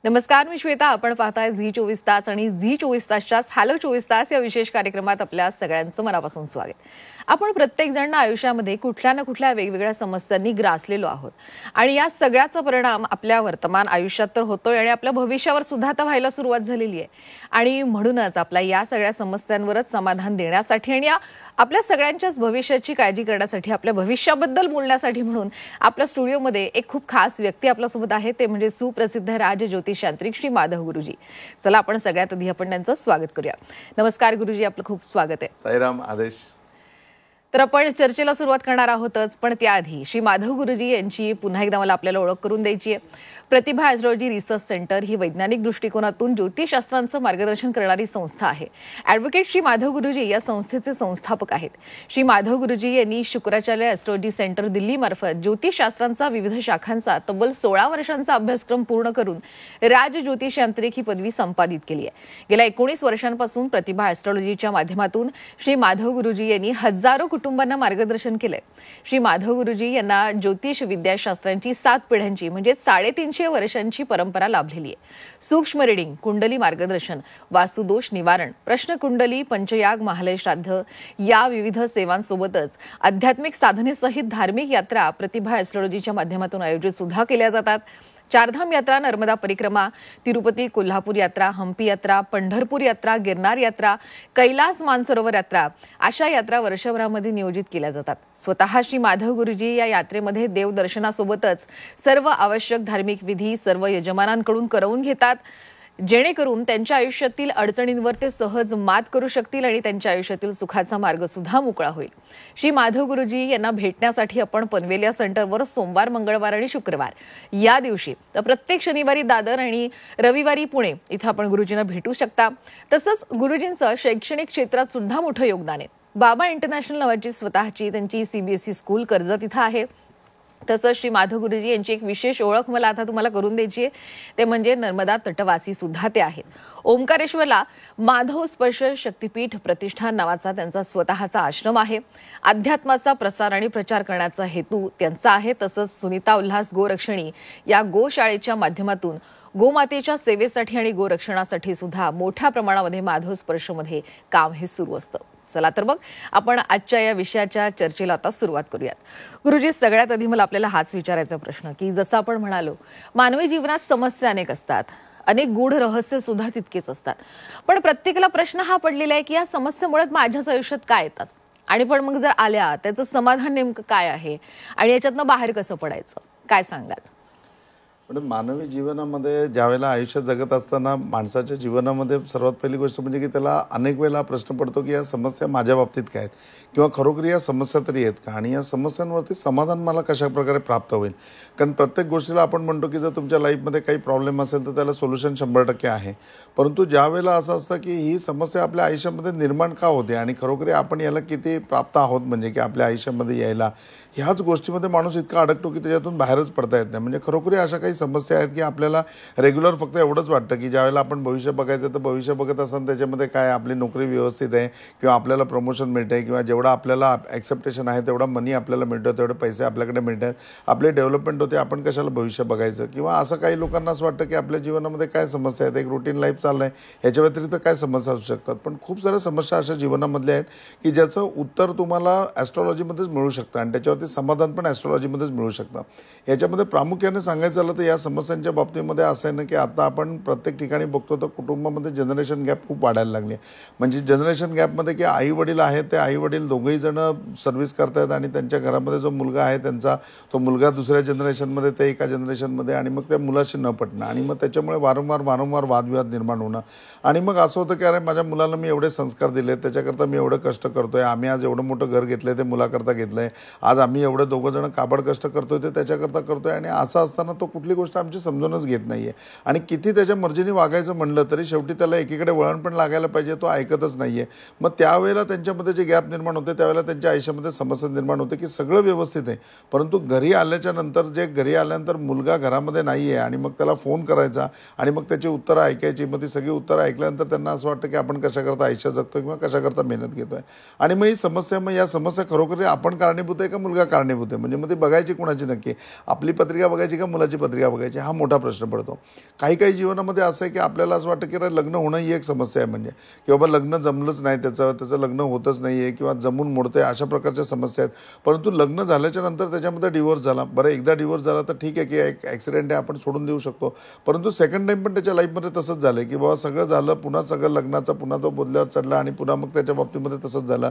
नमस्कार, मी श्वेता. आपण पाहताय झी 24 तास आणि झी 24 तासच्या हॅलो 24 तास या विशेष कार्यक्रमात आपल्या सगळ्यांचं मनापासून स्वागत. आपण प्रत्येक जण आयुष्यामध्ये कुठल्या ना कुठल्या वेगवेगळ्या समस्यांनी ग्रासलेलो आहोत आणि या सगळ्याचा परिणाम आपल्या वर्तमान आयुष्यात तर होतोय आणि आपल्या भविष्यावर सुद्धा आता व्हायला सुरुवात झालेली आहे. आणि म्हणूनच आपल्या या सगळ्या समस्यांवरच समाधान देण्यासाठी आणि आपल्या सगळ्यांच्याच भविष्याची काळजी करण्यासाठी, आपल्या भविष्याबद्दल बोलण्यासाठी म्हणून आपल्या स्टुडिओमध्ये एक खूप खास व्यक्ती आपल्यासोबत आहे. ते म्हणजे सुप्रसिद्ध राजज्योतिषांत्रिक श्री माधव गुरुजी. चला आपण सगळ्यात आधी आपण त्यांचं स्वागत करूया. नमस्कार गुरुजी, आपलं खूप स्वागत आहे. साईराम. आदेश. तर आपण चर्चेला सुरुवात करणार आहोतच, पण त्याआधी श्री माधव गुरुजी यांची पुन्हा एकदा मला आपल्याला ओळख करून द्यायची आहे. प्रतिभा ॲस्ट्रॉलॉजी रिसर्च सेंटर ही वैज्ञानिक दृष्टिकोनातून ज्योतिषशास्त्रांचं मार्गदर्शन करणारी संस्था आहे. ॲडव्होकेट श्री माधव गुरुजी या संस्थेचे संस्थापक आहेत. श्री माधव गुरुजी यांनी शुक्राचार्य ॲस्ट्रॉलॉजी सेंटर दिल्लीमार्फत ज्योतिषशास्त्रांचा विविध शाखांचा तब्बल 16 वर्षांचा अभ्यासक्रम पूर्ण करून राजज्योतिषांत्रिक ही पदवी संपादित केली आहे. गेल्या 19 वर्षांपासून प्रतिभा ॲस्ट्रॉलॉजीच्या माध्यमातून श्री माधव गुरुजी यांनी हजारो कुटुंबांना मार्गदर्शन केलंय. श्री माधव गुरुजी यांना ज्योतिष विद्याशास्त्रांची 7 पिढ्यांची म्हणजे 350 वर्षांची परंपरा लाभलेली आहे. सूक्ष्म रिडिंग, कुंडली मार्गदर्शन, वास्तुदोष निवारण, प्रश्न कुंडली, पंचयाग, महालय श्राद्ध या विविध सेवांसोबतच आध्यात्मिक साधनेसहित धार्मिक यात्रा प्रतिभा ॲस्ट्रॉलॉजीच्या माध्यमातून आयोजित सुद्धा केल्या जातात. चारधाम यात्रा, नर्मदा परिक्रमा, तिरुपती कोल्हापूर यात्रा, हम्पी यात्रा, पंढरपूर यात्रा, गिरनार यात्रा, कैलास मानसरोवर यात्रा अशा यात्रा वर्षभरामध्ये नियोजित केल्या जातात. स्वतः श्री माधव गुरुजी या यात्रेमध्ये देवदर्शनासोबतच सर्व आवश्यक धार्मिक विधी सर्व यजमानांकडून करवून घेतात, जेणेकरून त्यांच्या आयुष्यातील अडचणींवर ते सहज मात करू शकतील आणि त्यांच्या आयुष्यातील सुखाचा मार्ग सुद्धा मोकळा होईल. श्री माधव गुरुजी यांना भेटण्यासाठी आपण पनवेल या सेंटरवर सोमवार, मंगळवार आणि शुक्रवार या दिवशी तर प्रत्येक शनिवारी दादर आणि रविवारी पुणे इथं आपण गुरुजींना भेटू शकता. तसंच गुरुजींचं शैक्षणिक क्षेत्रात सुद्धा मोठं योगदान आहे. बाबा इंटरनॅशनल नावाची स्वतःची त्यांची CBSE स्कूल कर्जत इथं आहे. तसंच श्री माधव गुरुजी यांची एक विशेष ओळख मला आता तुम्हाला करून द्यायची आहे, ते म्हणजे नर्मदा तटवासी सुद्धा ते आहेत. ओंकारेश्वरला माधव स्पर्श शक्तिपीठ प्रतिष्ठान नावाचा त्यांचा स्वतःचा आश्रम आहे. अध्यात्माचा प्रसार आणि प्रचार करण्याचा हेतू त्यांचा आहे. तसंच सुनीता उल्हास गोरक्षणी या गोशाळेच्या माध्यमातून गोमातेच्या सेवेसाठी आणि गोरक्षणासाठी सुद्धा मोठ्या प्रमाणामध्ये माधव स्पर्शमध्ये काम हे सुरू असतं. चला तर मग आपण आजच्या या विषयाच्या चर्चेला आता सुरुवात करूयात. गुरुजी, सगळ्यात आधी मला आपल्याला हाच विचारायचा प्रश्न की जसं आपण म्हणालो मानवी जीवनात समस्या अनेक असतात, अनेक गूढ रहस्य सुद्धा तितकेच असतात, पण प्रत्येकाला प्रश्न हा पडलेला आहे की या समस्येमुळे माझ्याच आयुष्यात काय येतात आणि पण मग जर आल्या त्याचं समाधान नेमकं काय आहे आणि याच्यातनं बाहेर कसं पडायचं, काय सांगाल? पण मानवी जीवनामध्ये ज्यावेळेला आयुष्य जगत असताना माणसाच्या जीवनामध्ये सर्वात पहिली गोष्ट म्हणजे की त्याला अनेक वेळेला प्रश्न पडतो की या समस्या माझ्या बाबतीत काय आहेत किंवा खरोखरी या समस्या तरी आहेत का आणि या समस्यांवरती समाधान मला कशा प्रकारे प्राप्त होईल. कारण प्रत्येक गोष्टीला आपण म्हणतो की जर तुमच्या लाईफमध्ये काही प्रॉब्लेम असेल तर त्याला सोल्युशन 100% आहे, परंतु ज्यावेळेला असं असतं की ही समस्या आपल्या आयुष्यामध्ये निर्माण का होते आणि खरोखरी आपण याला किती प्राप्त आहोत म्हणजे की आपल्या आयुष्यामध्ये यायला ह्याच गोष्टीमध्ये माणूस इतका अडकतो की त्याच्यातून बाहेरच पडता येत नाही. म्हणजे खरोखरी अशा काही समस्या आहेत की आपल्याला रेग्युलर फक्त एवढंच वाटतं की ज्यावेळेला आपण भविष्य बघायचं तर भविष्य बघत असताना त्याच्यामध्ये काय आपली नोकरी व्यवस्थित आहे किंवा आपल्याला प्रमोशन मिळतं आहे किंवा जेवढा आपल्याला ॲक्सेप्टेशन आहे तेवढा मनी आपल्याला मिळतो, तेवढे पैसे आपल्याकडे मिळतात, आपली डेव्हलपमेंट होते, आपण कशाला भविष्य बघायचं. किंवा असं काही लोकांना असं वाटतं की आपल्या जीवनामध्ये काय समस्या आहेत, एक रुटीन लाईफ चाललं आहे, ह्याच्या व्यतिरिक्त काय समस्या असू शकतात. पण खूप साऱ्या समस्या अशा जीवनामधल्या आहेत की ज्याचं उत्तर तुम्हाला ॲस्ट्रॉलॉजीमध्येच मिळू शकतं आणि त्याच्यावरती समाधान पण ॲस्ट्रॉलॉजीमध्येच मिळू शकतं. याच्यामध्ये प्रामुख्याने सांगायचं झालं तर या समस्यांच्या बाबतीमध्ये असं आहे ना की आता आपण प्रत्येक ठिकाणी बघतो तर कुटुंबामध्ये जनरेशन गॅप खूप वाढायला लागली आहे. म्हणजे जनरेशन गॅपमध्ये की आई वडील आहेत ते आई वडील दोघंही जण सर्व्हिस करतात आणि त्यांच्या घरामध्ये जो मुलगा आहे त्यांचा तो मुलगा दुसऱ्या जनरेशनमध्ये, ते एका जनरेशनमध्ये आणि मग त्या मुलाशी न पटणं आणि मग त्याच्यामुळे वारंवार वादविवाद निर्माण होणं आणि मग असं होतं की अरे माझ्या मुलाला मी एवढे संस्कार दिले, त्याच्याकरता मी एवढं कष्ट करतोय, आम्ही आज एवढं मोठं घर घेतलंय ते मुलाकरता घेतलंय, आज आम्ही एवढं दोघं जण काबड कष्ट करतोय ते त्याच्याकरता करतोय आणि असं असताना तो कुठली गोष्ट आमची समजूनच घेत नाहीये आणि किती त्याच्या मर्जीने वागायचं म्हणलं तरी शेवटी त्याला एकीकडे वळण पण लागायला पाहिजे, तो ऐकतच नाहीये. मग त्यावेळेला त्यांच्यामध्ये जे गॅप निर्माण होते त्यावेळेला त्यांच्या आयुष्यामध्ये समस्या निर्माण होते की सगळं व्यवस्थित आहे परंतु घरी आल्याच्या नंतर घरी आल्यानंतर मुलगा घरामध्ये नाही आहे आणि मग त्याला फोन करायचा आणि मग त्याची उत्तरं ऐकायची. मग ती सगळी उत्तरं ऐकल्यानंतर त्यांना असं वाटतं की आपण कशाकरता आयुष्य जगतोय किंवा कशाकरता मेहनत घेतोय आणि मग ही समस्या, मग या समस्या खरोखर आपण कारणीभूत आहे का मुलगा कारणीभूत आहे, म्हणजे मग ती बघायची कोणाची नक्की, आपली पत्रिका बघायची का मुलाची पत्रिका पत्रिका बघायची, हा मोठा प्रश्न पडतो. काही काही जीवनामध्ये असं आहे की आपल्याला असं वाटतं की लग्न होणं ही एक समस्या आहे, म्हणजे की बाबा लग्न जमलंच नाही, त्याचं लग्न होतच नाही आहे किंवा जमून मोडतं आहे, अशा प्रकारच्या समस्या आहेत. परंतु लग्न झाल्याच्या नंतर त्याच्यामध्ये डिवोर्स झाला, बरं एकदा डिवोर्स झाला तर ठीक आहे की एक ॲक्सिडेंट आहे, आपण सोडून देऊ शकतो. परंतु सेकंड टाईम पण त्याच्या लाईफमध्ये तसंच झालं की बाबा सगळं झालं, पुन्हा सगळं लग्नाचं, पुन्हा तो बोधल्यावर चढला आणि पुन्हा मग त्याच्या बाबतीमध्ये तसंच झालं.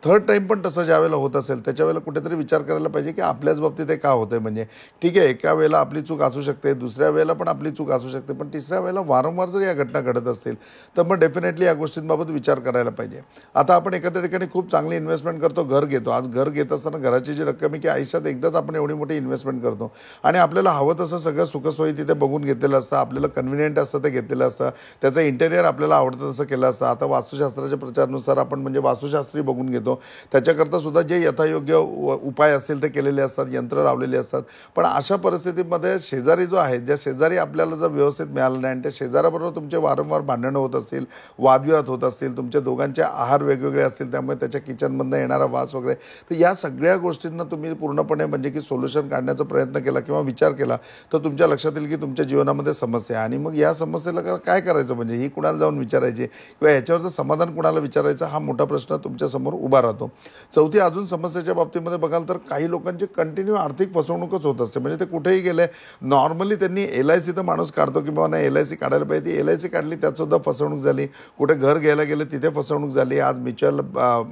थर्ड टाईम पण तसं ज्यावेळेला होत असेल त्याच्यावेळेला कुठेतरी विचार करायला पाहिजे की आपल्याच बाबतीत हे का होतं आहे. म्हणजे ठीक आहे, एका वेळेला आपली चूक असू शकते, दुसऱ्या वेळेला पण आपली चूक असू शकते, पण तिसऱ्या वेळेला वारंवार जर या घटना घडत असतील तर मग डेफिनेटली या गोष्टींबाबत विचार करायला पाहिजे. आता आपण एखाद्या ठिकाणी खूप चांगली इन्व्हेस्टमेंट करतो, घर घेतो. आज घर घेत असताना घराची जी रक्कम आहे की आयुष्यात एकदाच आपण एवढी मोठी इन्व्हेस्टमेंट करतो आणि आपल्याला हवं तसं सगळं सुखसोयी तिथे बघून घेतलेलं असतं, आपल्याला कन्व्हिनियंट असतं ते घेतलेलं असतं, त्याचं इंटेरियर आपल्याला आवडतं तसं केलं असतं. आता वास्तुशास्त्राच्या प्रचारानुसार आपण म्हणजे वास्तुशास्त्री बघून घेतो, त्याच्याकरता सुद्धा जे यथायोग्य उपाय असतील ते केलेले असतात, यंत्र लावलेले असतात. पण अशा परिस्थितीमध्ये शेजारी जो आहे, ज्या शेजारी आपल्याला जर व्यवस्थित मिळालं नाही आणि त्या शेजाऱ्याबरोबर तुमचे वारंवार भांडणं होत असतील, वादविवाद होत असतील, तुमच्या दोघांचे आहार वेगवेगळे असतील, त्यामुळे त्याच्या किचनमधनं येणारा वास वगैरे, तर या सगळ्या गोष्टींना तुम्ही पूर्णपणे म्हणजे की सोल्युशन काढण्याचा प्रयत्न केला किंवा विचार केला तर तुमच्या लक्षात येईल की तुमच्या जीवनामध्ये समस्या आहे. आणि मग या समस्येला काय करायचं, म्हणजे ही कुणाला जाऊन विचारायची किंवा याच्यावरचं समाधान कुणाला विचारायचं, हा मोठा प्रश्न तुमच्यासमोर उभा राहतो. चौथी अजून समस्येच्या बाबतीमध्ये बघाल तर काही लोकांची कंटिन्यू आर्थिक फसवणूकच होत असते. म्हणजे ते कुठेही गेले, नॉर्मली त्यांनी LIC तर माणूस काढतो की बाबा नाही LIC काढायला पाहिजे, ती LIC काढली त्यातसुद्धा फसवणूक झाली, कुठे घर घ्यायला गेले तिथे फसवणूक झाली. आज म्युच्युअल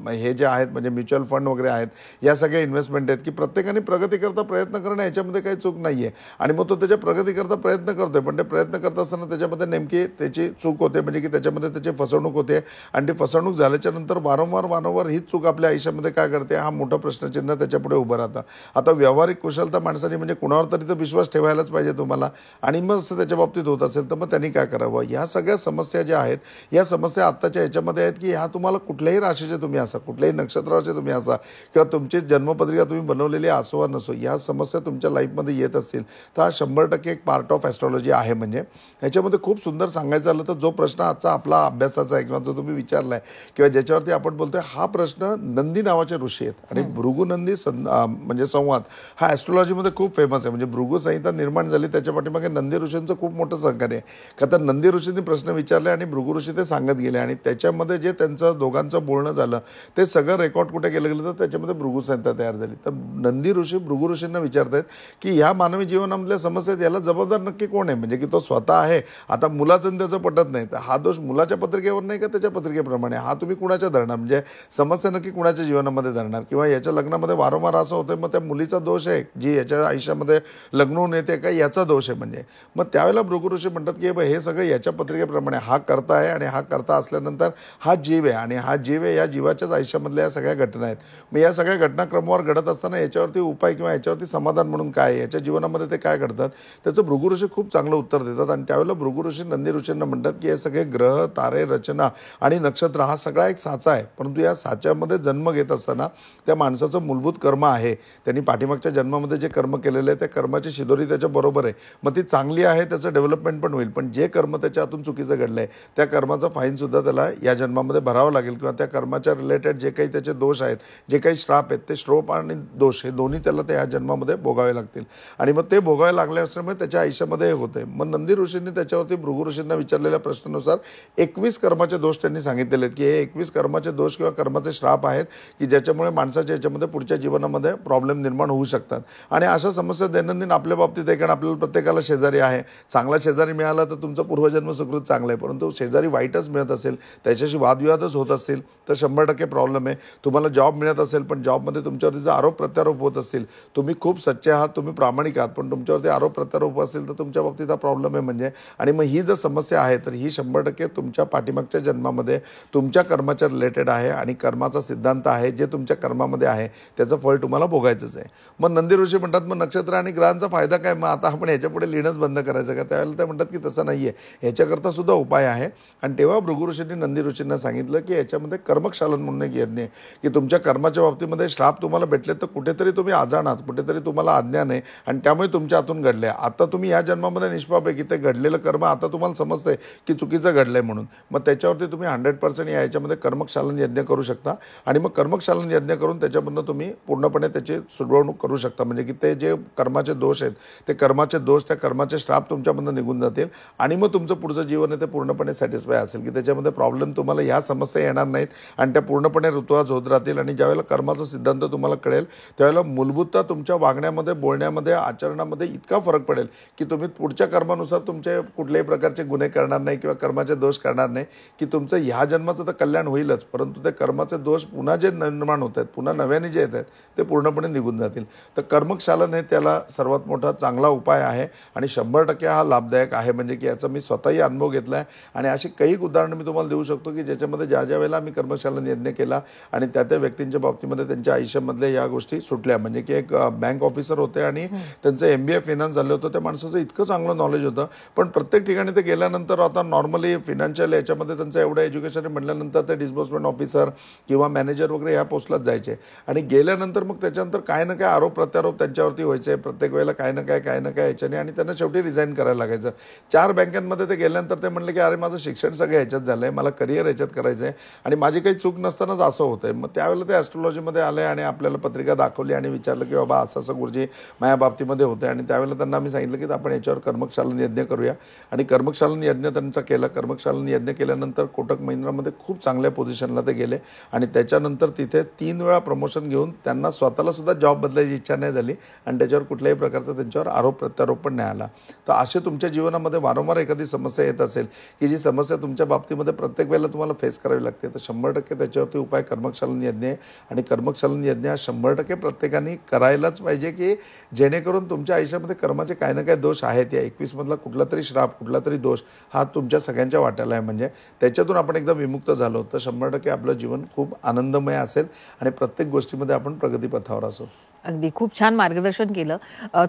हे जे आहेत म्हणजे म्युच्युअल फंड वगैरे आहेत, या सगळ्या इन्व्हेस्टमेंट आहेत की प्रत्येकाने प्रगतीकरता प्रयत्न करणं, याच्यामध्ये काही चूक नाही आहे. आणि मग तो त्याच्या प्रगतीकरता प्रयत्न करतोय, पण ते प्रयत्न करत असताना त्याच्यामध्ये नेमकी त्याची चूक होते, म्हणजे की त्याच्यामध्ये त्याची फसवणूक होते. आणि ती फसवणूक झाल्याच्या नंतर वारंवार हीच चूक आपल्या आयुष्यामध्ये काय करते, हा मोठा प्रश्नचिन्ह त्याच्यापुढे उभं राहतं. आता व्यावहारिक कुशलता माणसाने म्हणजे कुणावर तरी तर विश्वास ठेवायलाच पाहिजे तुम्हाला, आणि मग असं त्याच्या बाबतीत होत असेल तर मग त्यांनी काय करावं. ह्या सगळ्या समस्या ज्या आहेत, या समस्या आत्ताच्या ह्याच्यामध्ये आहेत की ह्या तुम्हाला कुठल्याही राशीचे तुम्ही असा, कुठल्याही नक्षत्राचे तुम्ही असा किंवा तुमची जन्मपत्रिका तुम्ही बनवलेली असो वा नसो, या समस्या तुमच्या लाईफमध्ये येत असतील तर हा 100% एक पार्ट ऑफ ॲस्ट्रॉलॉजी आहे. म्हणजे ह्याच्यामध्ये खूप सुंदर सांगायचं झालं तर जो प्रश्न आजचा आपला अभ्यासाचा आहे किंवा जो तुम्ही विचारला आहे किंवा ज्याच्यावरती आपण बोलतोय, हा प्रश्न नंदी नावाचे ऋषी आहेत आणि भृगुनंदी म्हणजे संवाद हा ॲस्ट्रॉलॉजीमध्ये खूप फेमस आहे. म्हणजे भृगु संहिता निर्माण झाली त्याच्या पाठीमागे नंदी ऋषींचं खूप मोठं सहकार्य आहे. का तर नंदी ऋषींनी प्रश्न विचारले आणि भृगु ऋषी ते सांगत गेले आणि त्याच्यामध्ये जे त्यांचं दोघांचं बोलणं झालं ते सगळं रेकॉर्ड कुठे केलं गेलं तर त्याच्यामध्ये भृगु संहिता तयार झाली. तर नंदी ऋषी भृगु ऋषींना विचारतात की ह्या मानवी जीवनामधल्या समस्या याला जबाबदार नक्की कोण आहे. म्हणजे की तो स्वतः आहे, आता मुलाचं त्याचं पटत नाही तर हा दोष मुलाच्या पत्रिकेवर नाही का त्याच्या पत्रिकेप्रमाणे, हा तुम्ही कुणाच्या धरणार, म्हणजे समस्या नक्की कुणाच्या जीवनामध्ये धरणार. किंवा याच्या लग्नामध्ये वारंवार असं होतं मग त्या मुलीचा दोष आहे जी याच्या आयुष्यामध्ये लग्न होऊन येते का, याचा दोष आहे. म्हणजे मग त्यावेळेला भृगु ऋषी म्हणतात की हे सगळं याच्या पत्रिकेप्रमाणे, हा करता आहे आणि हा करता असल्यानंतर हा जीव आहे आणि हा जीव आहे, या जीवाच्याच आयुष्यामधल्या या सगळ्या घटना आहेत. मग या सगळ्या घटनाक्रमावर घडत असताना याच्यावरती उपाय किंवा याच्यावरती समाधान म्हणून काय, याच्या जीवनामध्ये ते काय करतात, त्याचं भृगु ऋषी खूप चांगलं उत्तर देतात. आणि त्यावेळेला भृगु ऋषी नंदी ऋषींना म्हणतात की हे सगळे ग्रह, तारे, रचना आणि नक्षत्र हा सगळा एक साचा आहे, परंतु या साच्यामध्ये जन्म घेत असताना त्या माणसाचं मूलभूत कर्म आहे, त्यांनी पाठीमागच्या जन्मामध्ये जे कर्म केलेलं आहे त्या कर्माची शिदोरी त्याच्या बरोबर आहे, मग ती चांगली आहे, त्याचं डेव्हलपमेंट पण होईल. पण जे कर्म त्याच्या हातून चुकीचं घडलं आहे त्या कर्माचा फाईनसुद्धा त्याला या जन्मामध्ये भरावं लागेल किंवा त्या कर्माच्या रिलेटेड जे काही त्याचे दोष आहेत, जे काही श्राप आहेत, ते श्रोप आणि दोष हे दोन्ही त्याला त्या जन्मामध्ये भोगावे लागतील. आणि मग ते भोगावे लागले असल्यामुळे त्याच्या आयुष्यामध्ये हे होते. मग नंदी ऋषींनी त्याच्यावरती भृगु ऋषींना विचारलेल्या प्रश्नानुसार 21 कर्माचे दोष त्यांनी सांगितलेले आहेत की हे 21 कर्माचे दोष किंवा कर्माचे श्राप आहेत की ज्याच्यामुळे माणसाच्या याच्यामध्ये पुढच्या जीवनामध्ये प्रॉब्लेम निर्माण होऊ शकतात. आणि अशा समस्या दैनंदिन आपल्या बाबतीत आहे, कारण आपल्याला प्रत्येकाला शेजारी आहे. चांगला शेजारी मिळाला तर तुमचं पूर्वजन्म सुकृत चांगलं आहे, परंतु शेजारी वाईटच मिळत असेल, त्याच्याशी वादविवादच होत असतील तर 100% प्रॉब्लेम आहे. तुम्हाला जॉब मिळत असेल पण जॉबमध्ये तुमच्यावरती जर आरोप प्रत्यारोप होत असतील, तुम्ही खूप सच्चे आहात, तुम्ही प्रामाणिक आहात, पण तुमच्यावरती आरोप प्रत्यारोप असतील तर तुमच्या बाबतीत हा प्रॉब्लेम आहे. म्हणजे आणि मग ही जर समस्या आहे तर ही 100% तुमच्या पाठीमागच्या जन्मामध्ये तुमच्या कर्माच्या रिलेटेड आहे आणि कर्माचा सिद्धांत आहे, जे तुमच्या कर्मामध्ये आहे त्याचं फळ तुम्हाला भोगायचंच आहे. मग नंदी ऋषी म्हणतात मग नक्षत्र आणि ग्रहांचा फायदा काय, मग आता आपण ह्याच्यापुढे लिहिणंच बंद करायचं का. त्यावेळेला ते म्हणतात की तसं नाही आहे, ह्याच्याकरता सुद्धा उपाय आहे. आणि तेव्हा भृगु ऋषींनी नंदी ऋषींना सांगितलं की याच्यामध्ये कर्मक्षालन म्हणून एक यज्ञ आहे की तुमच्या कर्माच्या बाबतीमध्ये श्राप तुम्हाला भेटले तर कुठेतरी तुम्ही अजाण आहात, कुठेतरी तुम्हाला अज्ञान आहे आणि त्यामुळे तुमच्या हातून घडले. आता तुम्ही या जन्मामध्ये निष्पाप आहे की ते घडलेलं कर्म आता तुम्हाला समजतंय की चुकीचं घडलं आहे म्हणून, मग त्याच्यावरती तुम्ही 100% याच्यामध्ये कर्मक्षालन यज्ञ करू शकता. आणि मग कर्मक्षालन यज्ञ करून त्याच्यामधून तुम्ही पूर्णपणे त्याची सुडवणूक करू शकता. म्हणजे की ते जे कर्माचे दोष आहेत ते कर्माचे दोष, त्या कर्माचे श्राप तुमच्यामधून निघून जातील आणि मग तुमचं पुढचं जीवन आहे ते पूर्णपणे सॅटिस्फाय असेल, की त्याच्यामध्ये प्रॉब्लेम तुम्हाला ह्या समस्या येणार नाहीत आणि त्या पूर्णपणे ऋतुवाज होत राहतील. आणि ज्यावेळेला कर्माचा सिद्धांत तुम्हाला कळेल त्यावेळेला मूलभूतता तुमच्या वागण्यामध्ये, बोलण्यामध्ये, आचरणामध्ये इतका फरक पडेल की तुम्ही पुढच्या कर्मानुसार तुमचे कुठल्याही प्रकारचे गुन्हे करणार नाही किंवा कर्माचे दोष करणार नाही, की तुमचं ह्या जन्माचं तर कल्याण होईलच, परंतु ते कर्माचे दोष पुन्हा जे निर्माण होत आहेत, पुन्हा नव्याने जे येत आहेत ते पूर्णपणे निघून जातील. तर कर्मक्षालन हे त्याला सर्वात मोठा चांगला उपाय आहे आणि 100% हा लाभदायक आहे. म्हणजे की याचा मी स्वतःही अनुभव घेतला आहे आणि अशी काही उदाहरणं मी तुम्हाला देऊ शकतो की ज्याच्यामध्ये ज्या वेळेला मी कर्मक्षालन यज्ञ केला आणि त्या व्यक्तींच्या बाबतीमध्ये त्यांच्या आयुष्यामधल्या या गोष्टी सुटल्या. म्हणजे की एक बँक ऑफिसर होते आणि त्यांचं MBA फायनान्स झालं होतं. त्या माणसाचं इतकं चांगलं नॉलेज होतं, पण प्रत्येक ठिकाणी ते गेल्यानंतर आता नॉर्मली फिनान्शियल याच्यामध्ये त्यांचं एवढं एज्युकेशन म्हटल्यानंतर ते डिस्बर्समेंट ऑफिसर किंवा मॅनेजर वगैरे ह्या पोस्टलाच जायचे आणि गेल्यानंतर मग त्याच्यानंतर काय ना काय आरोप प्रत्यारोप त्यांच्यावरती व्हायचे प्रत्येक वेळेला, काय ना काय याच्याने, आणि त्यांना शेवटी रिझाईन करायला लागायचं. 4 बँकांमध्ये ते गेल्यानंतर ते म्हणले की अरे माझं शिक्षण सगळं ह्याच्यात झालं आहे, मला करिअर ह्याच्यात करायचं आहे आणि माझी काही चूक नसतानाच असं होतं आहे. मग त्यावेळेला ते ॲस्ट्रॉलॉजीमध्ये आले आणि आपल्याला पत्रिका दाखवली आणि विचारलं की बाबा असं असं गुरुजी माझ्या बाबतीमध्ये होतं आहे. आणि त्यावेळेला त्यांना आम्ही सांगितलं की आपण याच्यावर कर्मक्षालन यज्ञ करूया आणि कर्मक्षालन यज्ञ त्यांचा केला. कर्मक्षालन यज्ञ केल्यानंतर कोटक महिंद्रामध्ये खूप चांगल्या पोझिशनला ते गेले आणि त्याच्यानंतर तिथे 3 वेळा प्रमोशन घेऊन त्यांना स्वतःला सुद्धा जॉब बदलायची इच्छा नाही झाली आणि त्याच्यावर कुठल्याही प्रकारचा त्यांच्यावर आरोप प्रत्यारोप पण नाही आला. तर असे तुमच्या जीवनामध्ये वारंवार एखादी समस्या येत असेल की जी समस्या तुमच्या बाबतीमध्ये प्रत्येक वेळेला तुम्हाला फेस करावी लागते, तर 100% त्याच्यावरती उपाय कर्मक्षालन यज्ञ आहे. आणि कर्मक्षालन यज्ञ हा 100% प्रत्येकाने करायलाच पाहिजे, की जेणेकरून तुमच्या आयुष्यामध्ये कर्माचे काही ना काही दोष आहेत, या 21 मधला कुठला तरी श्राप, कुठला तरी दोष हा तुमच्या सगळ्यांच्या वाट्याला आहे. म्हणजे त्याच्यातून आपण एकदम विमुक्त झालो तर 100% आपलं जीवन खूप आनंदमय असेल आणि प्रत्येक गोष्टीमध्ये आपण प्रगतीपथावर असू. अगदी खूप छान मार्गदर्शन केलं.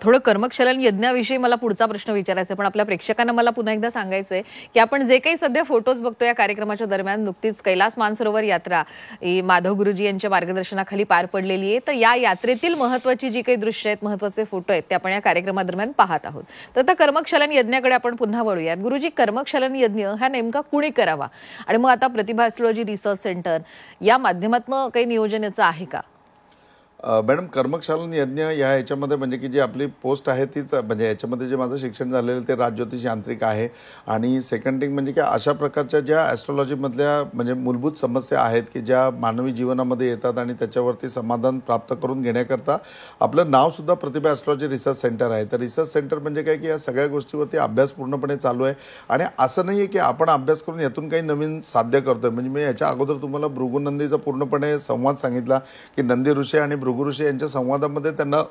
थोडं कर्मक्षालन यज्ञाविषयी मला पुढचा प्रश्न विचारायचा आहे, पण आपल्या प्रेक्षकांना मला पुन्हा एकदा सांगायचं आहे की आपण जे काही सध्या फोटोज बघतो या कार्यक्रमाच्या दरम्यान नुकतीच कैलास मानसरोवर यात्रा ही माधव गुरुजी यांच्या मार्गदर्शनाखाली पार पडलेली आहे. तर या यात्रेतील महत्त्वाची जी काही दृश्य आहेत, महत्त्वाचे फोटो आहेत ते आपण या कार्यक्रमादरम्यान पाहत आहोत. तर त्या कर्मक्षालन यज्ञाकडे आपण पुन्हा वळूयात. गुरुजी, कर्मक्षालन यज्ञ हा नेमका कुणी करावा आणि मग आता प्रतिभा ॲस्ट्रॉलॉजी रिसर्च सेंटर या माध्यमातून काही नियोजनाचं आहे का? मॅडम, कर्मक्षालन यज्ञ याच्यामध्ये म्हणजे की जी आपली पोस्ट आहे तीच, म्हणजे याच्यामध्ये जे माझं शिक्षण झालेलं ते राजज्योतिष यांत्रिक आहे. आणि सेकंड थिंग म्हणजे की अशा प्रकारच्या ज्या ॲस्ट्रॉलॉजीमधल्या म्हणजे मूलभूत समस्या आहेत की ज्या मानवी जीवनामध्ये येतात आणि त्याच्यावरती समाधान प्राप्त करून घेण्याकरता आपलं नावसुद्धा प्रतिभा ॲस्ट्रॉलॉजी रिसर्च सेंटर आहे. तर रिसर्च सेंटर म्हणजे काय की या सगळ्या गोष्टीवरती अभ्यास पूर्णपणे चालू आहे. आणि असं नाही आहे की आपण अभ्यास करून यातून काही नवीन साध्य करतो आहे. म्हणजे मी याच्या अगोदर तुम्हाला भृगुनंदीचा पूर्णपणे संवाद सांगितला की नंदी ऋषी आणि भृगु ऋषी यांच्या संवादामध्ये त्यांना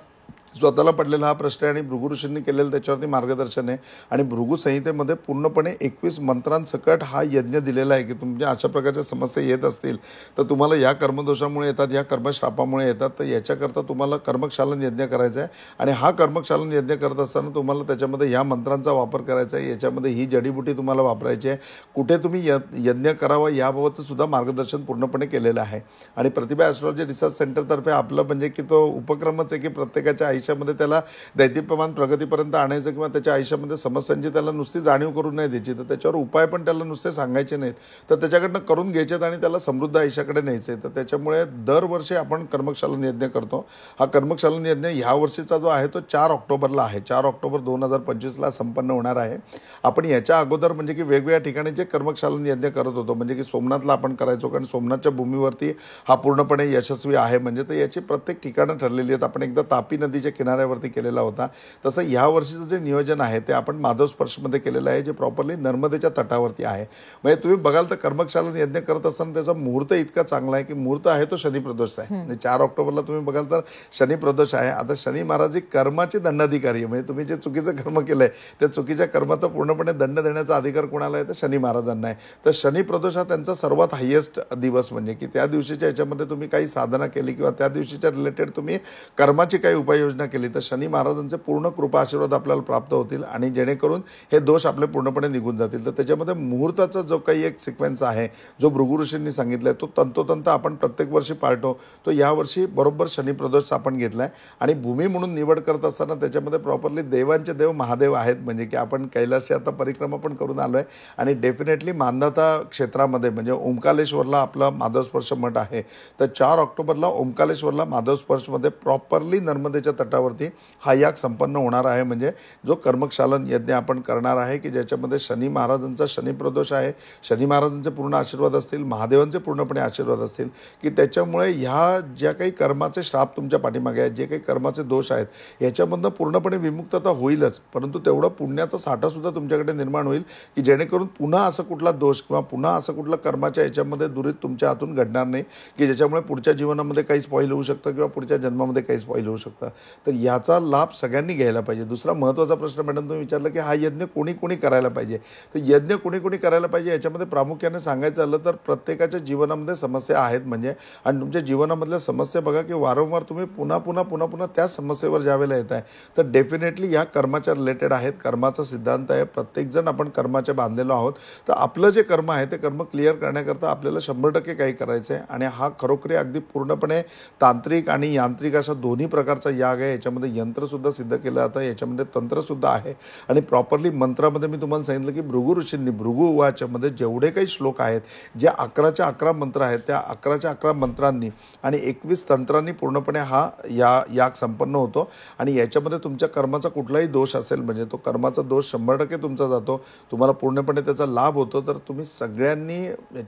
स्वतःला पडलेला हा प्रश्न आहे आणि भृगु ऋषींनी केलेलं त्याच्यावरती मार्गदर्शन आहे. आणि भृगु संहितेमध्ये पूर्णपणे 21 मंत्रांसकट हा यज्ञ दिलेला आहे की तुमच्या अशा प्रकारच्या समस्या येत असतील तर तुम्हाला या कर्मदोषामुळे येतात, या कर्मश्रापामुळे येतात, तर याच्याकरता तुम्हाला कर्मक्षालन यज्ञ करायचा आहे. आणि हा कर्मक्षालन यज्ञ करत असताना तुम्हाला त्याच्यामध्ये ह्या मंत्रांचा वापर करायचा आहे, याच्यामध्ये ही जडीबुटी तुम्हाला वापरायची आहे, कुठे तुम्ही यज्ञ करावा याबाबतचं सुद्धा मार्गदर्शन पूर्णपणे केलेलं आहे. आणि प्रतिभा ॲस्ट्रॉलॉजी रिसर्च सेंटरतर्फे आपलं म्हणजे की तो उपक्रमच आहे की प्रत्येकाच्या आयुष्यामध्ये त्याला दैत्यप्रमाण प्रगतीपर्यंत आणायचं किंवा त्याच्या आयुष्यामध्ये समस्यांची त्याला नुसती जाणीव करून नाही द्यायची, तर त्याच्यावर उपाय पण त्याला नुसते सांगायचे नाहीत, तर त्याच्याकडनं करून घ्यायचेत आणि त्याला समृद्ध आयुष्याकडे न्यायचं आहे. तर त्याच्यामुळे दरवर्षी आपण कर्मक्षालन यज्ञ करतो. हा कर्मक्षालन यज्ञ ह्या वर्षीचा जो आहे तो 4 ऑक्टोबरला आहे. 4 ऑक्टोबर 2025ला संपन्न होणार आहे. आपण याच्या अगोदर म्हणजे की वेगवेगळ्या ठिकाणी जे कर्मक्षालन यज्ञ करत होतो, म्हणजे की सोमनाथला आपण करायचो, कारण सोमनाथच्या भूमीवरती हा पूर्णपणे यशस्वी आहे. म्हणजे तर याची प्रत्येक ठिकाणं ठरलेली आहेत. आपण एकदा तापी नदीच्या किनाऱ्यावरती केलेला होता, तसं ह्या वर्षीचं जे नियोजन आहे ते आपण माधव स्पर्शमध्ये केलेलं आहे, जे प्रॉपरली नर्मदेच्या तटावरती आहे. म्हणजे तुम्ही बघाल तर कर्मक्षालन यज्ञ करत असताना त्याचा मुहूर्त इतका चांगला आहे की मुहूर्त आहे तो शनी प्रदोष आहे. 4 ऑक्टोबरला तुम्ही बघाल तर शनी प्रदोष आहे. आता शनी महाराज ही कर्माचे दंडाधिकारी आहे. म्हणजे तुम्ही जे चुकीचं कर्म केलंय त्या चुकीच्या कर्माचा पूर्णपणे दंड देण्याचा अधिकार कोणाला आहे तर शनी महाराजांना आहे. तर शनी प्रदोष हा त्यांचा सर्वात हायेस्ट दिवस, म्हणजे की त्या दिवशीच्या याच्यामध्ये तुम्ही काही साधना केली किंवा त्या दिवशीच्या रिलेटेड तुम्ही कर्माची काही उपाययोजना केली तर शनी महाराजांचे पूर्ण कृपा आशीर्वाद आपल्याला प्राप्त होतील आणि जेणेकरून हे दोष आपले पूर्णपणे निघून जातील. तर त्याच्यामध्ये मुहूर्ताचा जो काही एक सिक्वेन्स आहे जो भृगु ऋषींनी सांगितलाय तो तंतोतंत आपण प्रत्येक वर्षी पाळतो. तो यावर्षी बरोबर शनी प्रदोष आपण घेतलाय. आणि भूमी म्हणून निवड करत असताना त्याच्यामध्ये प्रॉपरली देवांचे देव महादेव आहेत, म्हणजे की आपण कैलासची आता परिक्रमा पण करून आलो आहे. आणि डेफिनेटली मांधाता क्षेत्रामध्ये म्हणजे ओंकालेश्वरला आपला माधव स्पर्श मठ आहे. तर 4 ऑक्टोबरला ओंकालेश्वरला माधव स्पर्शमध्ये प्रॉपरली नर्मदेच्या तटावरती हा याग संपन्न होणार आहे. म्हणजे जो कर्मक्षालन यज्ञ आपण करणार आहे की ज्याच्यामध्ये शनी महाराजांचा शनिप्रदोष आहे, शनी महाराजांचे पूर्ण आशीर्वाद असतील, महादेवांचे पूर्णपणे आशीर्वाद असतील की त्याच्यामुळे ह्या ज्या काही कर्माचे श्राप तुमच्या पाठीमागे आहेत, जे काही कर्माचे दोष आहेत याच्यामधनं पूर्णपणे विमुक्तता होईलच, परंतु तेवढा पुण्याचा साठासुद्धा तुमच्याकडे निर्माण होईल की जेणेकरून पुन्हा असं कुठला दोष किंवा पुन्हा असं कुठलं कर्माच्या याच्यामध्ये दुरीत तुमच्या हातून घडणार नाही की ज्याच्यामुळे पुढच्या जीवनामध्ये काही स्पॉईल होऊ शकतं किंवा पुढच्या जन्मामध्ये काही स्पॉईल होऊ शकतं. तर याचा लाभ सगळ्यांनी घ्यायला पाहिजे. दुसरा महत्त्वाचा प्रश्न मॅडम तुम्ही विचारला की हा यज्ञ कोणी कोणी करायला पाहिजे. तर यज्ञ कोणी कोणी करायला पाहिजे याच्यामध्ये प्रामुख्याने सांगायचं झालं तर प्रत्येकाच्या जीवनामध्ये समस्या आहेत म्हणजे, आणि तुमच्या जीवनामधल्या समस्या बघा की वारंवार तुम्ही पुन्हा पुन्हा पुन्हा पुन्हा त्या समस्येवर ज्यावेळेला येत आहे तर डेफिनेटली ह्या कर्माच्या रिलेटेड आहेत. कर्माचा सिद्धांत आहे, प्रत्येकजण आपण कर्माच्या बांधलेलो आहोत. तर आपलं जे कर्म आहे ते कर्म क्लिअर करण्याकरता आपल्याला 100% काही करायचं आहे. आणि हा खरोखरी अगदी पूर्णपणे तांत्रिक आणि यांत्रिक अशा दोन्ही प्रकारचा याग आहे. याच्यामध्ये यंत्रसुद्धा सिद्ध केलं जातं, याच्यामध्ये तंत्रसुद्धा आहे. आणि प्रॉपरली मंत्रामध्ये मी तुम्हाला सांगितलं की भृगु ऋषींनी भृगु उवाच्यामध्ये जेवढे काही श्लोक आहेत, जे 11च्या 11 मंत्र आहेत, त्या 11च्या 11 मंत्रांनी आणि 21 तंत्रांनी पूर्णपणे हा याग संपन्न होतो. आणि याच्यामध्ये तुमच्या कर्माचा कुठलाही दोष असेल म्हणजे तो कर्माचा दोष 100% तुमचा जातो, तुम्हाला पूर्णपणे त्याचा लाभ होतो. तर तुम्ही सगळ्यांनी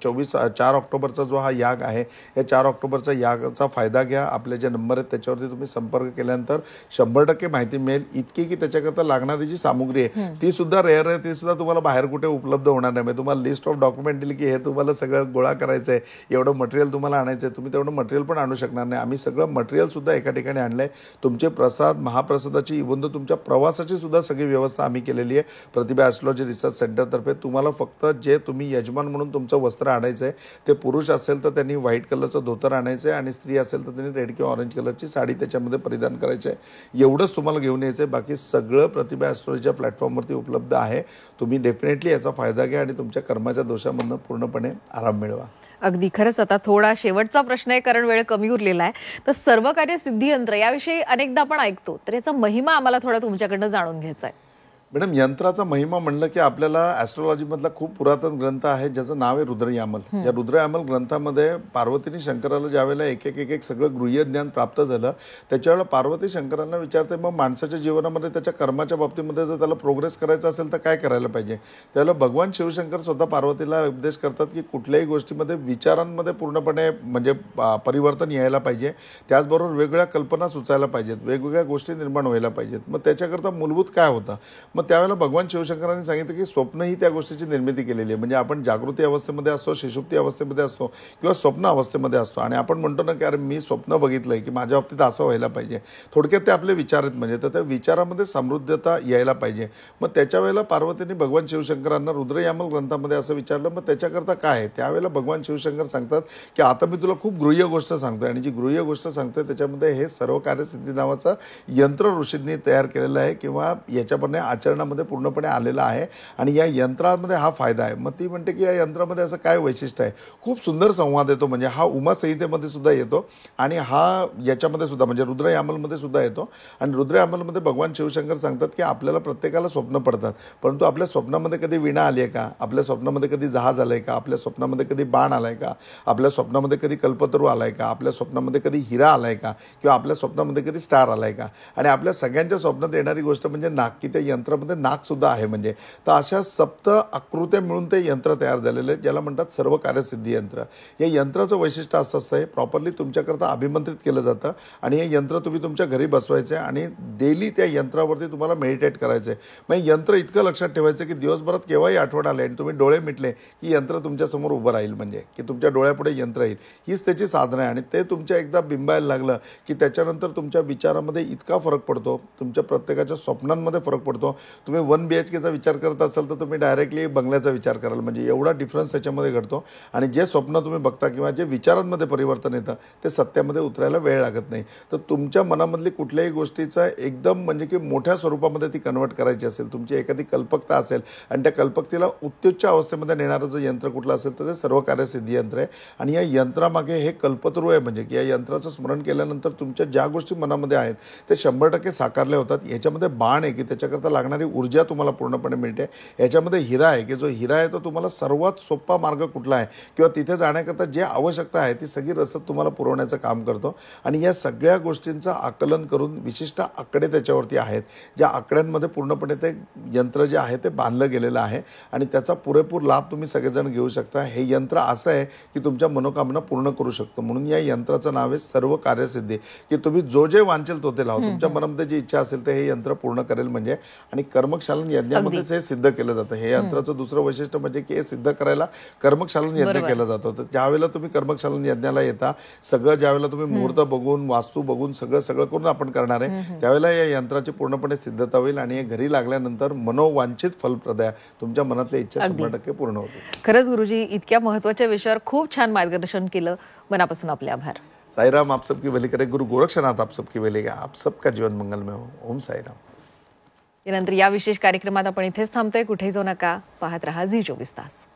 4 ऑक्टोबरचा जो हा याग आहे या 4 ऑक्टोबरचा यागाचा फायदा घ्या. आपले जे नंबर आहेत त्याच्यावरती तुम्ही संपर्क केल्यानंतर 100% माहिती मिळेल. इतकी की त्याच्याकरता लागणारी जी सामुग्री आहे ती सुद्धा रेअर आहे, ती सुद्धा तुम्हाला बाहेर कुठे उपलब्ध होणार नाही. म्हणजे तुम्हाला लिस्ट ऑफ डॉक्युमेंट दिली की हे तुम्हाला सगळं गोळा करायचं आहे, एवढं मटेरियल तुम्हाला आणायचं आहे, तुम्ही तेवढं मटेरियल पण आणू शकणार नाही. आम्ही सगळं मटेरियलसुद्धा एका ठिकाणी आणलं आहे. तुमचे प्रसाद महाप्रसादाची इव्हन तुमच्या प्रवासाची सुद्धा सगळी व्यवस्था आम्ही केलेली आहे प्रतिभा ॲस्ट्रोलॉजी रिसर्च सेंटरतर्फे. तुम्हाला फक्त जे तुम्ही यजमान म्हणून तुमचं वस्त्र आणायचं आहे ते पुरुष असेल तर त्यांनी व्हाईट कलरचं धोतर आणायचं आहे आणि स्त्री असेल तर त्यांनी रेड किंवा ऑरेंज कलरची साडी त्याच्यामध्ये परिधान करायची आहे. एवढंच तुम्हाला घेऊन यायचं आहे. बाकी सगळं प्रतिभा ॲस्ट्रोलॉजीच्या प्लॅटफॉर्मवरती उपलब्ध आहे. तुम्ही डेफिनेटली याचा फायदा घ्या आणि तुमच्या कर्माच्या दोषामधून पूर्णपणे आराम मिळवा. अगदी खरंच. आता थोडा शेवटचा प्रश्न आहे कारण वेळ कमी उरलेला आहे. तर सर्व कार्य सिद्धी यंत्र याविषयी अनेकदा आपण ऐकतो, तर याचा महिमा आम्हाला थोडा तुमच्याकडनं जाणून घ्यायचा आहे. मॅडम, यंत्राचा महिमा म्हणलं की आपल्याला ॲस्ट्रोलॉजीमधला खूप पुरातन ग्रंथ आहे ज्याचं नाव आहे रुद्रयामल. या रुद्रयामल ग्रंथामध्ये पार्वतीने शंकराला ज्यावेळेला एक एक सगळं गृह्य ज्ञान प्राप्त झालं त्याच्यावेळेला पार्वती शंकरांना विचारते मग माणसाच्या जीवनामध्ये त्याच्या कर्माच्या बाबतीमध्ये जर त्याला प्रोग्रेस करायचा असेल तर काय करायला पाहिजे. त्यावेळेला भगवान शिवशंकर स्वतः पार्वतीला उपदेश करतात की कुठल्याही गोष्टीमध्ये विचारांमध्ये पूर्णपणे म्हणजे परिवर्तन यायला पाहिजे, त्याचबरोबर वेगवेगळ्या कल्पना सुचायला पाहिजेत, वेगवेगळ्या गोष्टी निर्माण व्हायला पाहिजेत. मग त्याच्याकरता मूलभूत काय होतं, मग त्यावेळेला भगवान शिवशंकरांनी सांगितलं की स्वप्न ही त्या गोष्टीची निर्मिती केलेली आहे. म्हणजे आपण जागृती अवस्थेमध्ये असतो, शिशुप्ती अवस्थेमध्ये असतो किंवा स्वप्न अवस्थेमध्ये असतो आणि आपण म्हणतो ना की अरे मी स्वप्न बघितलंय की माझ्या बाबतीत असं व्हायला पाहिजे. थोडक्यात ते आपले विचार आहेत. म्हणजे तर त्या विचारामध्ये समृद्धता यायला पाहिजे. मग त्याच्या वेळेला पार्वतीने भगवान शिवशंकरांना रुद्रयामल ग्रंथामध्ये असं विचारलं मग त्याच्याकरता काय आहे. त्यावेळेला भगवान शिवशंकर सांगतात की आता मी तुला खूप गृह्य गोष्ट सांगतोय आणि जी गृह्य गोष्ट सांगतोय त्याच्यामध्ये हे सर्व कार्यसिद्धी नावाचं यंत्र ऋषींनी तयार केलेलं आहे किंवा याच्यामध्ये आचरणामध्ये पूर्णपणे आलेला आहे आणि या यंत्रामध्ये हा फायदा आहे. मग ती म्हणते की या यंत्रामध्ये असं काय वैशिष्ट्य आहे. खूप सुंदर संवाद येतो. म्हणजे हा उमा संहितेमध्ये सुद्धा येतो आणि हा याच्यामध्ये सुद्धा म्हणजे रुद्रयामलमध्ये सुद्धा येतो. आणि रुद्रयामलमध्ये भगवान शिवशंकर सांगतात की आपल्याला प्रत्येकाला स्वप्न पडतात, परंतु आपल्या स्वप्नामध्ये कधी वीणा आली आहे का, आपल्या स्वप्नामध्ये कधी जहाज आलं आहे का, आपल्या स्वप्नामध्ये कधी बाण आला आहे का, आपल्या स्वप्नामध्ये कधी कल्पतरू आला आहे का, आपल्या स्वप्नामध्ये कधी हिरा आला आहे का किंवा आपल्या स्वप्नामध्ये कधी स्टार आला आहे का. आणि आपल्या सगळ्यांच्या स्वप्नात येणारी गोष्ट म्हणजे नाक, की त्या यंत्रामध्ये नाक सुद्धा आहे. म्हणजे तर अशा सप्त आकृत्या मिळून ते यंत्र तयार झालेले आहेत ज्याला म्हणतात सर्व कार्यसिद्धी यंत्र. या यंत्राचं वैशिष्ट्य असं असतं हे प्रॉपरली तुमच्याकरता अभिमंत्रित केलं जातं आणि हे यंत्र तुम्ही तुमच्या घरी बसवायचे आणि डेली त्या यंत्रावरती तुम्हाला मेडिटेट करायचं आहे. मग यंत्र इतकं लक्षात ठेवायचं की दिवसभरात केव्हाही आठवण आले आणि तुम्ही डोळे मिटले की यंत्र तुमच्यासमोर उभं राहील. म्हणजे की तुमच्या डोळ्यापुढे यंत्र येईल. हीच त्याची साधनं आहे आणि ते तुमच्या एकदा बिंबायला लागलं की त्याच्यानंतर तुमच्या विचारामध्ये इतका फरक पडतो, तुमच्या प्रत्येकाच्या स्वप्नांमध्ये फरक पडतो. तुम्ही 1 BHKचा विचार करत असाल तर तुम्ही डायरेक्टली बंगल्याचा विचार कराल. म्हणजे एवढा डिफरन्स त्याच्यामध्ये घडतो आणि जे स्वप्न तुम्ही बघता किंवा जे विचारांमध्ये परिवर्तन येतं ते सत्यामध्ये उतरायला वेळ लागत नाही. तर तुमच्या मनामधली कुठल्याही गोष्टीचा एकदम म्हणजे की मोठ्या स्वरूपामध्ये ती कन्वर्ट करायची असेल, तुमची एखादी कल्पकता असेल आणि त्या कल्पकतेला उत्तुच्च अवस्थेमध्ये नेणारं जर यंत्र कुठलं असेल तर ते सर्व कार्यसिद्धी यंत्र आहे. आणि या यंत्रामागे हे कल्पतरू आहे. म्हणजे की या यंत्राचं स्मरण केल्यानंतर तुमच्या ज्या गोष्टी मनामध्ये आहेत ते 100% साकारल्या होतात. याच्यामध्ये बाण आहे की त्याच्याकरता लागणार लागणारी ऊर्जा तुम्हाला पूर्णपणे मिळते. याच्यामध्ये हिरा आहे की जो हिरा आहे तो तुम्हाला सर्वात सोपा मार्ग कुठला आहे किंवा तिथे जाण्याकरता जे आवश्यकता आहे ती सगळी रसद तुम्हाला पुरवण्याचं काम करतो. आणि या सगळ्या गोष्टींचं आकलन करून विशिष्ट आकडे त्याच्यावरती आहेत, ज्या आकड्यांमध्ये पूर्णपणे ते यंत्र जे आहे ते बांधलं गेलेलं आहे आणि त्याचा पुरेपूर लाभ तुम्ही सगळेजण घेऊ शकता. हे यंत्र असं आहे की तुमच्या मनोकामना पूर्ण करू शकतो. म्हणून या यंत्राचं नाव आहे सर्व कार्यसिद्धी, की तुम्ही जो जे वांचेल तो ते लावा. तुमच्या मनामध्ये जी इच्छा असेल ते हे यंत्र पूर्ण करेल म्हणजे. आणि कर्मक्षालन यज्ञामध्येच हे सिद्ध केलं जातं. हे यंत्राचं दुसरं वैशिष्ट्य म्हणजे की हे सिद्ध करायला कर्मक्षालन यज्ञ केलं जातं. तर ज्यावेळेला तुम्ही कर्मक्षालन यज्ञाला येता, सगळं ज्यावेळेला तुम्ही मुहूर्त बघून वास्तू बघून सगळं करून आपण करणार आहे, त्यावेळेला या यंत्राची पूर्णपणे सिद्धता होईल आणि हे घरी लागल्यानंतर मनोवांछित फलप्रद आहे. तुमच्या मनातल्या इच्छा 100% पूर्ण होतील. खरंच गुरुजी, इतक्या महत्त्वाच्या विषयावर खूप छान मार्गदर्शन केलं. मनापासून आपले आभार. साईराम आप सबकी भली करे. गुरु गोरक्षनाथ आप सबकी भली करे. आप सबका जीवन मंगलमय हो. ओम साईराम. यानंतर या विशेष कार्यक्रमात आपण इथेच थांबतोय. कुठेही जाऊ नका. पाहत रहा झी 24 तास.